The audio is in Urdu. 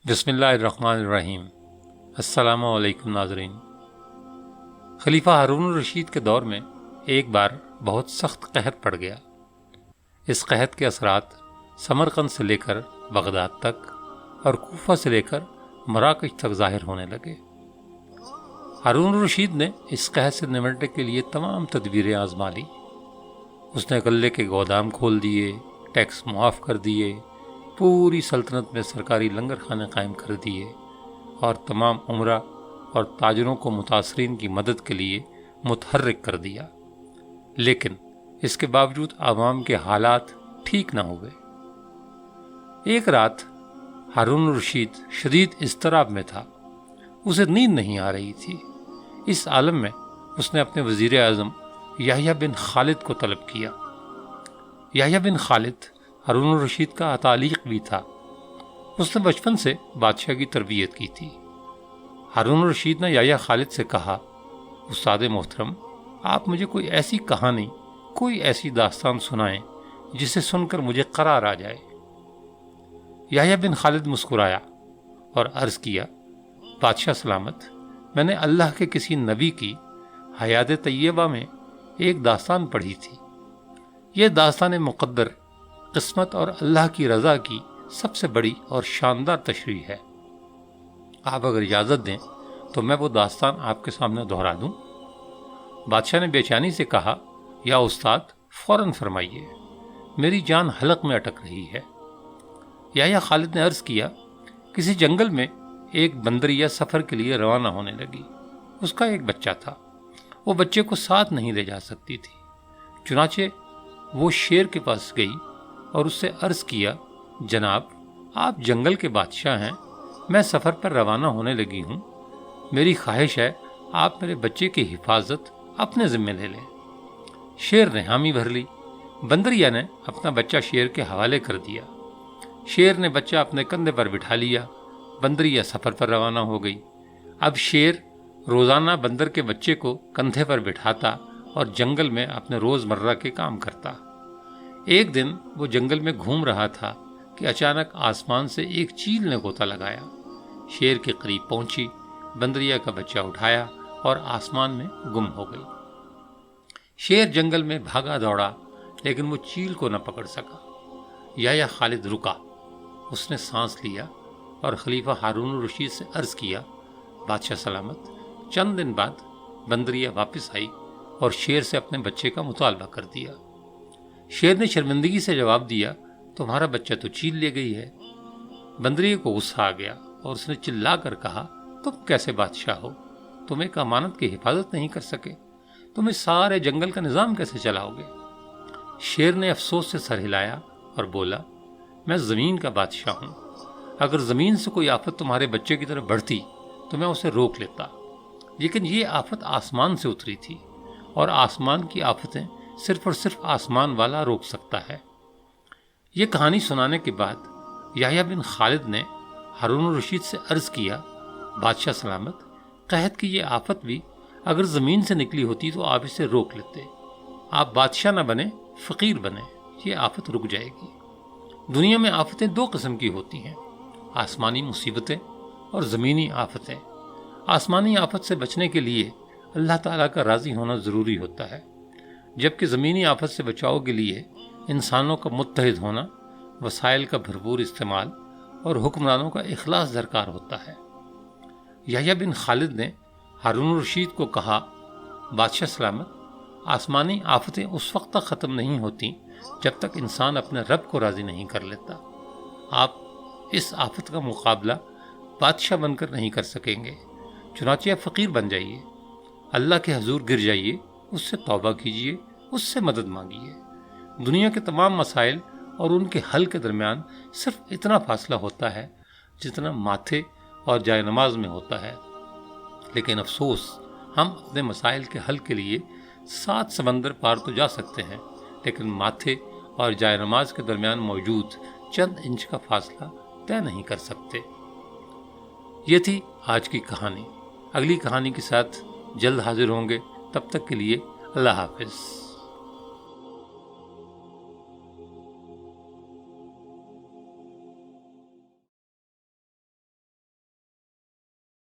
بسم اللہ الرحمن الرحیم۔ السلام علیکم ناظرین۔ خلیفہ ہارون الرشید کے دور میں ایک بار بہت سخت قحط پڑ گیا۔ اس قحط کے اثرات سمرقند سے لے کر بغداد تک اور کوفہ سے لے کر مراکش تک ظاہر ہونے لگے۔ ہارون الرشید نے اس قحط سے نمٹنے کے لیے تمام تدبیریں آزما لی۔ اس نے غلے کے گودام کھول دیے، ٹیکس معاف کر دیے، پوری سلطنت میں سرکاری لنگر خانے قائم کر دیے اور تمام عمرا اور تاجروں کو متاثرین کی مدد کے لیے متحرک کر دیا، لیکن اس کے باوجود عوام کے حالات ٹھیک نہ ہوئے۔ ایک رات ہارون الرشید شدید اضطراب میں تھا، اسے نیند نہیں آ رہی تھی۔ اس عالم میں اس نے اپنے وزیر اعظم یحییٰ بن خالد کو طلب کیا۔ یحییٰ بن خالد ہارون الرشید کا اتالیق بھی تھا، اس نے بچپن سے بادشاہ کی تربیت کی تھی۔ ہارون الرشید نے یحییٰ خالد سے کہا، استاد محترم، آپ مجھے کوئی ایسی کہانی، کوئی ایسی داستان سنائیں جسے سن کر مجھے قرار آ جائے۔ یحییٰ بن خالد مسکرایا اور عرض کیا، بادشاہ سلامت، میں نے اللہ کے کسی نبی کی حیات طیبہ میں ایک داستان پڑھی تھی۔ یہ داستان مقدر، قسمت اور اللہ کی رضا کی سب سے بڑی اور شاندار تشریح ہے۔ آپ اگر اجازت دیں تو میں وہ داستان آپ کے سامنے دہرا دوں۔ بادشاہ نے بے چینی سے کہا، یا استاد فوراً فرمائیے، میری جان حلق میں اٹک رہی ہے۔ یحییٰ خالد نے عرض کیا، کسی جنگل میں ایک بندریا سفر کے لیے روانہ ہونے لگی۔ اس کا ایک بچہ تھا، وہ بچے کو ساتھ نہیں لے جا سکتی تھی، چنانچہ وہ شیر کے پاس گئی اور اس سے عرض کیا، جناب آپ جنگل کے بادشاہ ہیں، میں سفر پر روانہ ہونے لگی ہوں، میری خواہش ہے آپ میرے بچے کی حفاظت اپنے ذمے لے لیں۔ شیر نے حامی بھر لی۔ بندریا نے اپنا بچہ شیر کے حوالے کر دیا۔ شیر نے بچہ اپنے کندھے پر بٹھا لیا۔ بندریا سفر پر روانہ ہو گئی۔ اب شیر روزانہ بندر کے بچے کو کندھے پر بٹھاتا اور جنگل میں اپنے روز مرہ کے کام کرتا۔ ایک دن وہ جنگل میں گھوم رہا تھا کہ اچانک آسمان سے ایک چیل نے غوطہ لگایا۔ شیر کے قریب پہنچی، بندریا کا بچہ اٹھایا اور آسمان میں گم ہو گئی۔ شیر جنگل میں بھاگا دوڑا لیکن وہ چیل کو نہ پکڑ سکا۔ یحییٰ خالد رکا، اس نے سانس لیا اور خلیفہ ہارون الرشید سے عرض کیا، بادشاہ سلامت، چند دن بعد بندریا واپس آئی اور شیر سے اپنے بچے کا مطالبہ کر دیا۔ شیر نے شرمندگی سے جواب دیا، تمہارا بچہ تو چیل لے گئی ہے۔ بندریا کو غصہ آ گیا اور اس نے چلا کر کہا، تم کیسے بادشاہ ہو؟ تم ایک امانت کی حفاظت نہیں کر سکے، تم اس سارے جنگل کا نظام کیسے چلاؤ گے؟ شیر نے افسوس سے سر ہلایا اور بولا، میں زمین کا بادشاہ ہوں، اگر زمین سے کوئی آفت تمہارے بچے کی طرف بڑھتی تو میں اسے روک لیتا، لیکن یہ آفت آسمان سے اتری تھی اور آسمان کی آفتیں صرف اور صرف آسمان والا روک سکتا ہے۔ یہ کہانی سنانے کے بعد یحییٰ بن خالد نے ہارون الرشید سے عرض کیا، بادشاہ سلامت، قحط کی یہ آفت بھی اگر زمین سے نکلی ہوتی تو آپ اسے روک لیتے۔ آپ بادشاہ نہ بنے، فقیر بنے، یہ آفت رک جائے گی۔ دنیا میں آفتیں دو قسم کی ہوتی ہیں، آسمانی مصیبتیں اور زمینی آفتیں۔ آسمانی آفت سے بچنے کے لیے اللہ تعالیٰ کا راضی ہونا ضروری ہوتا ہے، جبکہ زمینی آفت سے بچاؤ کے لیے انسانوں کا متحد ہونا، وسائل کا بھرپور استعمال اور حکمرانوں کا اخلاص درکار ہوتا ہے۔ یحییٰ بن خالد نے ہارون الرشید کو کہا، بادشاہ سلامت، آسمانی آفتیں اس وقت تک ختم نہیں ہوتی جب تک انسان اپنے رب کو راضی نہیں کر لیتا۔ آپ اس آفت کا مقابلہ بادشاہ بن کر نہیں کر سکیں گے، چنانچہ آپ فقیر بن جائیے، اللہ کے حضور گر جائیے، اس سے توبہ کیجیے، اس سے مدد مانگیے۔ دنیا کے تمام مسائل اور ان کے حل کے درمیان صرف اتنا فاصلہ ہوتا ہے جتنا ماتھے اور جائے نماز میں ہوتا ہے، لیکن افسوس، ہم اپنے مسائل کے حل کے لیے 7 سمندر پار تو جا سکتے ہیں، لیکن ماتھے اور جائے نماز کے درمیان موجود چند انچ کا فاصلہ طے نہیں کر سکتے۔ یہ تھی آج کی کہانی۔ اگلی کہانی کے ساتھ جلد حاضر ہوں گے، تب تک کے لیے اللہ حافظ۔